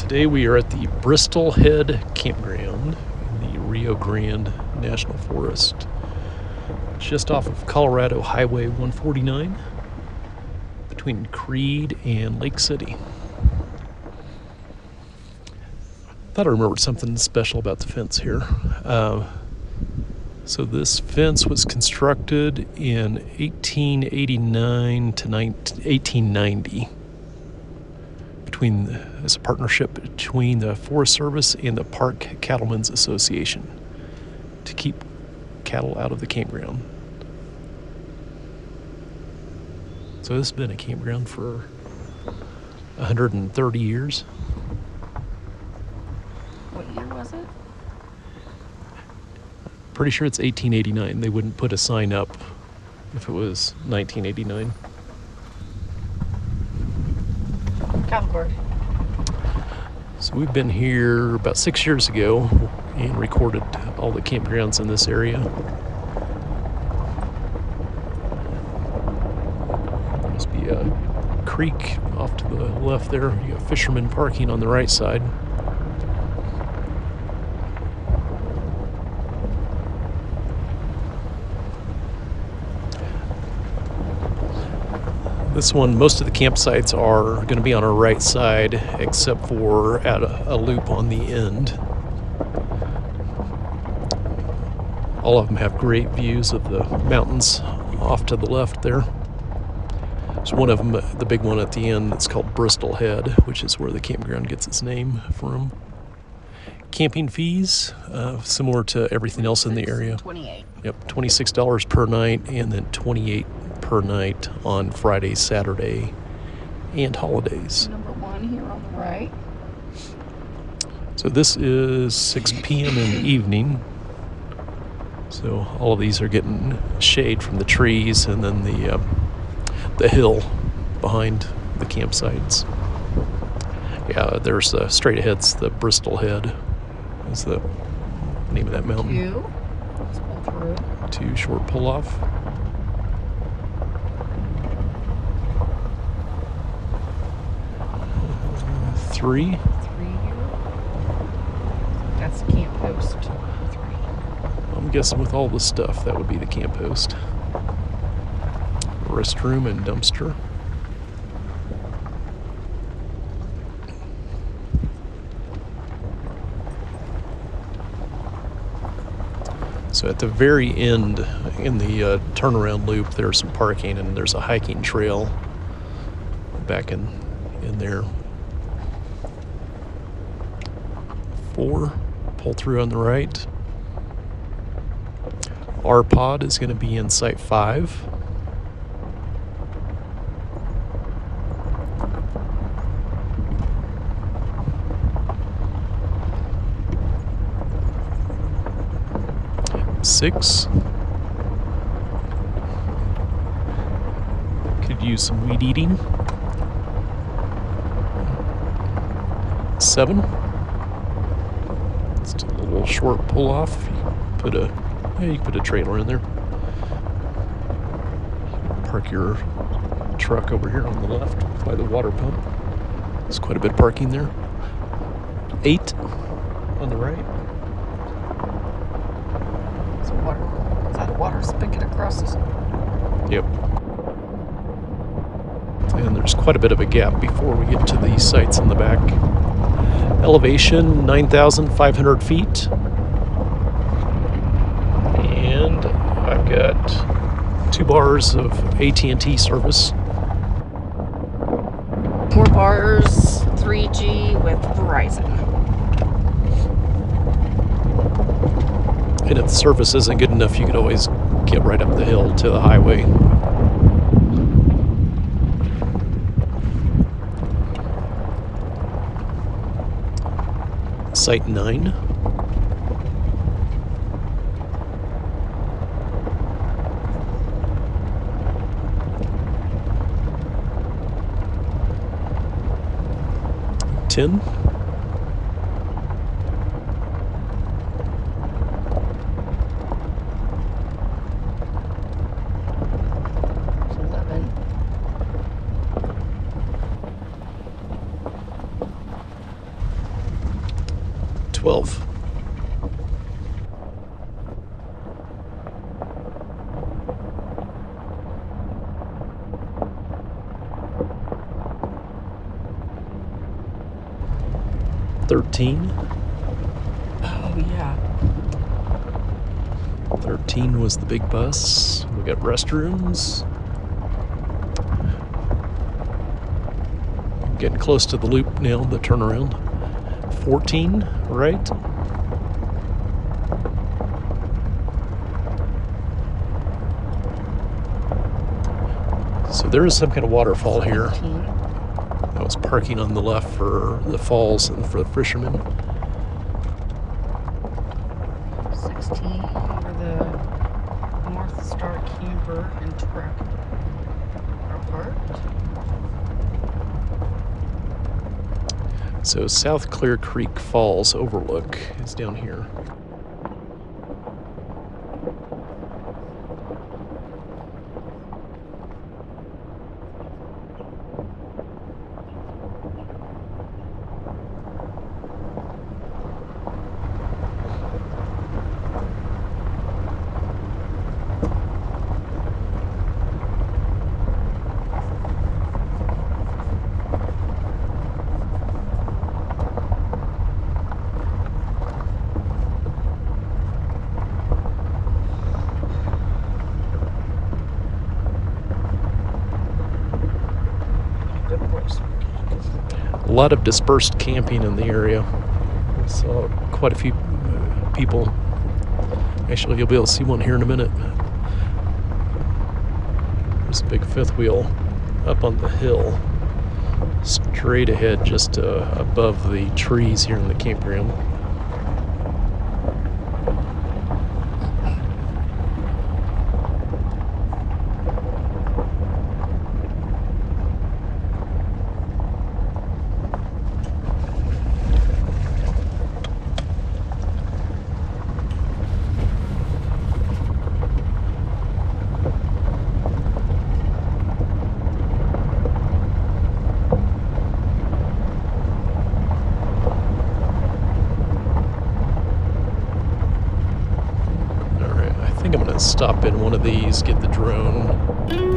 Today we are at the Bristol Head Campground in the Rio Grande National Forest, just off of Colorado Highway 149 between Creede and Lake City. Thought I remembered something special about the fence here. So this fence was constructed in 1889 to 1890 as a partnership between the Forest Service and the Park Cattlemen's Association to keep cattle out of the campground. So this has been a campground for 130 years. What year was it? Pretty sure it's 1889. They wouldn't put a sign up if it was 1989. Cattle guard. So we've been here about 6 years ago and recorded all the campgrounds in this area. Must be a creek off to the left there. You got fishermen parking on the right side. This one, most of the campsites are going to be on our right side, except for at a loop on the end. All of them have great views of the mountains off to the left there. There's one of them, the big one at the end, that's called Bristol Head, which is where the campground gets its name from. Camping fees, similar to everything else in the area. 28. Yep, $26 per night, and then $28 per night on Friday, Saturday, and holidays. Number one here on the right. So this is 6 p.m. in the evening. So all of these are getting shade from the trees and then the hill behind the campsites. Yeah, there's straight ahead's the Bristol Head. Is the name of that mountain. Two. Let's pull through. Two short pull off. Three. Three here. That's the camp post. Three. I'm guessing with all the stuff, that would be the camp host. Restroom and dumpster. So at the very end, in the turnaround loop, there's some parking and there's a hiking trail back in there. 4, pull through on the right. Our pod is going to be in site 5. Six. Could use some weed eating. 7. Just a little short pull off. You can put a trailer in there. Park your truck over here on the left by the water pump. There's quite a bit of parking there. 8 on the right. Is that a water spigot across this? Yep. And there's quite a bit of a gap before we get to the sites in the back. Elevation 9,500 feet. And I've got 2 bars of AT&T service. 4 bars, 3G with Verizon. And if the service isn't good enough, you could always get right up the hill to the highway. Site 9. Ten. 11. 12. Oh, yeah. 13 was the big bus. We got restrooms. Getting close to the loop now, the turnaround. 14, right? So there is some kind of waterfall here. 17. I was parking on the left for the falls and for the fishermen. 16 for the North Star camper and truck are parked. So South Clear Creek Falls overlook is down here. A lot of dispersed camping in the area. We saw quite a few people. Actually, you'll be able to see one here in a minute. There's a big fifth wheel up on the hill, straight ahead, just above the trees here in the campground. I'm going to stop in one of these, get the drone.